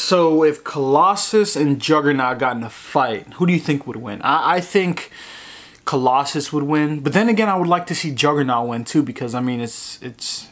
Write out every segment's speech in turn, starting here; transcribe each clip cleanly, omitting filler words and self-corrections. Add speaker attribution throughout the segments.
Speaker 1: So if Colossus and Juggernaut got in a fight, who do you think would win? I think Colossus would win, but then again, I would like to see Juggernaut win too, because I mean, it's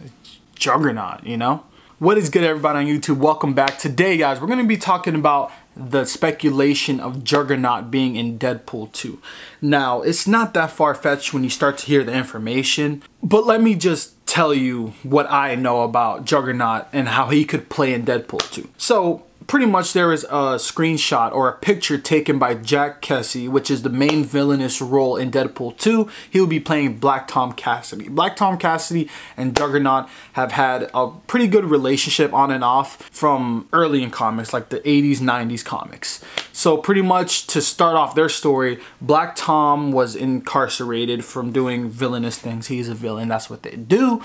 Speaker 1: Juggernaut, you know? What is good, everybody on YouTube? Welcome back. Today, guys, we're going to be talking about the speculation of Juggernaut being in Deadpool 2. Now, it's not that far-fetched when you start to hear the information, but let me just tell you what I know about Juggernaut and how he could play in Deadpool 2. So, pretty much there is a screenshot or a picture taken by Cassidy, which is the main villainous role in Deadpool 2. He will be playing Black Tom Cassidy. Black Tom Cassidy and Juggernaut have had a pretty good relationship on and off from early in comics, like the 80s, 90s comics. So pretty much to start off their story, Black Tom was incarcerated from doing villainous things. He's a villain, that's what they do.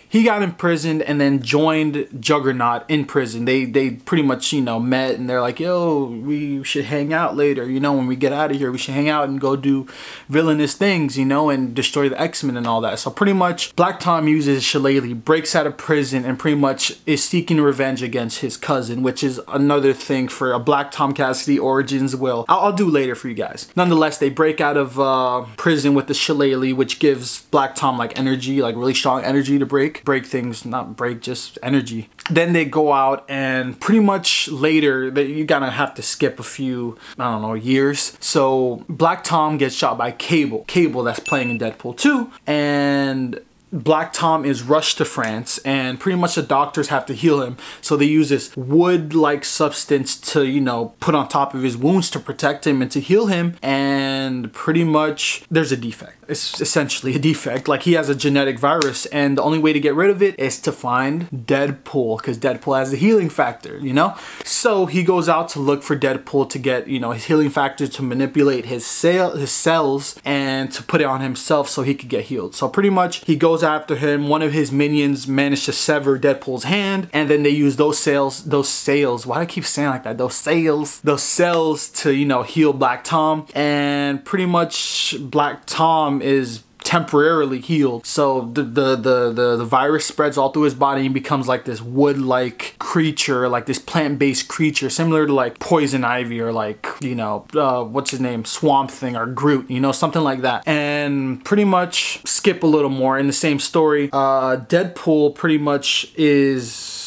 Speaker 1: He got imprisoned and then joined Juggernaut in prison. They pretty much, you know, met and they're like, yo, we should hang out later. You know, when we get out of here, we should hang out and go do villainous things, you know, and destroy the X-Men and all that. So pretty much Black Tom uses Shillelagh, breaks out of prison, and pretty much is seeking revenge against his cousin, which is another thing for a Black Tom Cassidy origins I'll do later for you guys. Nonetheless, they break out of prison with the Shillelagh, which gives Black Tom like energy, like really strong energy to break things, not break, just energy. Then they go out and pretty much later, you gotta have to skip a few, I don't know, years. So Black Tom gets shot by Cable that's playing in Deadpool 2, and Black Tom is rushed to France and pretty much the doctors have to heal him. So they use this wood-like substance to, you know, put on top of his wounds to protect him and to heal him. And pretty much there's a defect. It's essentially a defect. Like he has a genetic virus and the only way to get rid of it is to find Deadpool, because Deadpool has the healing factor, you know? So he goes out to look for Deadpool to get, you know, his healing factor to manipulate his cells and to put it on himself so he could get healed. So pretty much he goes after him. One of his minions managed to sever Deadpool's hand, and then they use those cells, why do I keep saying like that? Those cells to, you know, heal Black Tom, and pretty much Black Tom is temporarily healed. So the virus spreads all through his body and becomes like this wood-like creature, like this plant-based creature, similar to like Poison Ivy or like, you know, what's his name, Swamp Thing or Groot, you know, something like that. And pretty much skip a little more in the same story, Deadpool pretty much is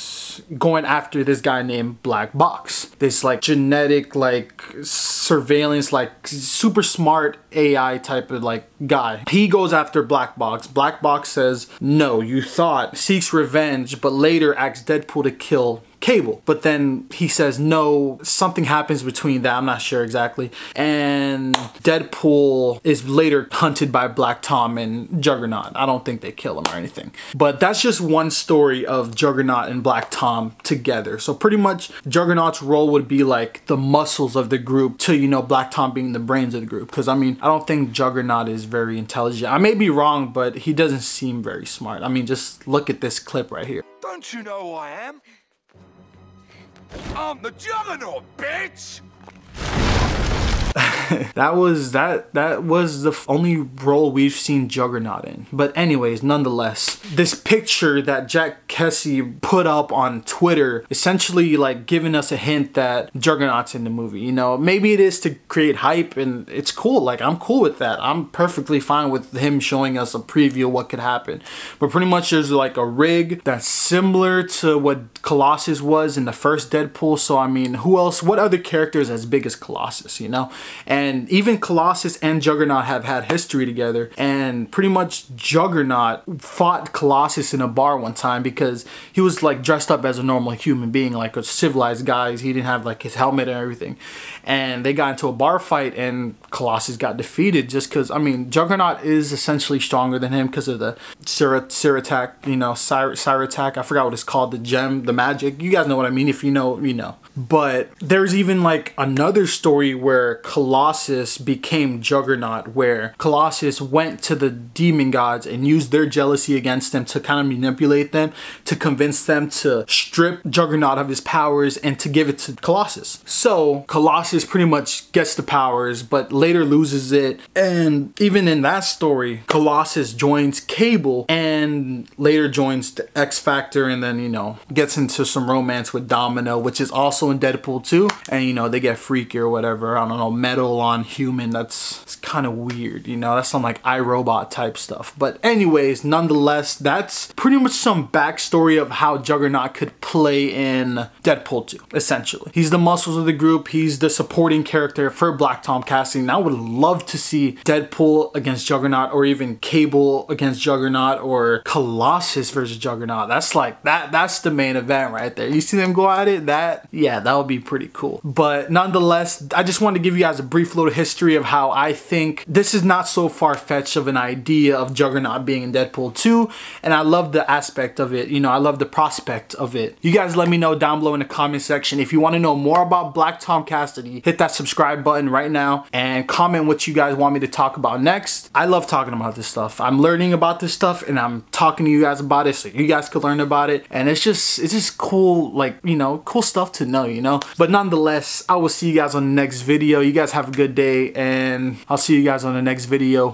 Speaker 1: going after this guy named Black Box, this like genetic like surveillance, like super smart AI type of like guy. He goes after Black Box. Black Box says no, you thought, seeks revenge, but later asks Deadpool to kill Cable. But then he says no, something happens between that, I'm not sure exactly, and Deadpool is later hunted by Black Tom and Juggernaut. I don't think they kill him or anything, but that's just one story of Juggernaut and Black Tom together. So pretty much Juggernaut's role would be like the muscles of the group to, you know, Black Tom being the brains of the group, because I mean, I don't think Juggernaut is very intelligent. I may be wrong, but he doesn't seem very smart. I mean, just look at this clip right here.
Speaker 2: Don't you know who I am? I'm the Juggernaut, bitch!
Speaker 1: that was the only role we've seen Juggernaut in. But anyways, nonetheless, this picture that Cassidy put up on Twitter, essentially like giving us a hint that Juggernaut's in the movie. You know, maybe it is to create hype, and it's cool. Like, I'm cool with that. I'm perfectly fine with him showing us a preview of what could happen. But pretty much there's like a rig that's similar to what Colossus was in the first Deadpool. So I mean, who else, what other character is as big as Colossus, you know? And even Colossus and Juggernaut have had history together, and pretty much Juggernaut fought Colossus in a bar one time because he was like dressed up as a normal human being, like a civilized guy. He didn't have like his helmet and everything, and they got into a bar fight and Colossus got defeated just because, I mean, Juggernaut is essentially stronger than him because of the Cyrattack, you know, Cyrattack, I forgot what it's called, the gem, the magic. You guys know what I mean. If you know, you know. But there's even like another story where Colossus became Juggernaut, where Colossus went to the demon gods and used their jealousy against them to kind of manipulate them, to convince them to strip Juggernaut of his powers and to give it to Colossus. So Colossus pretty much gets the powers, but later loses it. And even in that story, Colossus joins Cable and later joins the X Factor, and then, you know, gets into some romance with Domino, which is also in Deadpool 2. And, you know, they get freaky or whatever. I don't know, metal on human. That's kind of weird, you know? That's some like iRobot type stuff. But anyways, nonetheless, that's pretty much some backstory of how Juggernaut could play in Deadpool 2, essentially. He's the muscles of the group. He's the supporting character for Black Tom Cassidy. And I would love to see Deadpool against Juggernaut, or even Cable against Juggernaut, or Colossus versus Juggernaut. That's like, that's the main event right there. You see them go at it? Yeah, that would be pretty cool. But nonetheless, I just wanted to give you guys a brief little history of how I think this is not so far-fetched of an idea of Juggernaut being in Deadpool 2. And I love the aspect of it. You know, I love the prospect of it. You guys let me know down below in the comment section. If you want to know more about Black Tom Cassidy, hit that subscribe button right now and comment what you guys want me to talk about next. I love talking about this stuff. I'm learning about this stuff and I'm talking to you guys about it so you guys can learn about it. And it's just cool, like, you know, cool stuff to know, you know. But nonetheless, I will see you guys on the next video. You guys have a good day, and I'll see you guys on the next video.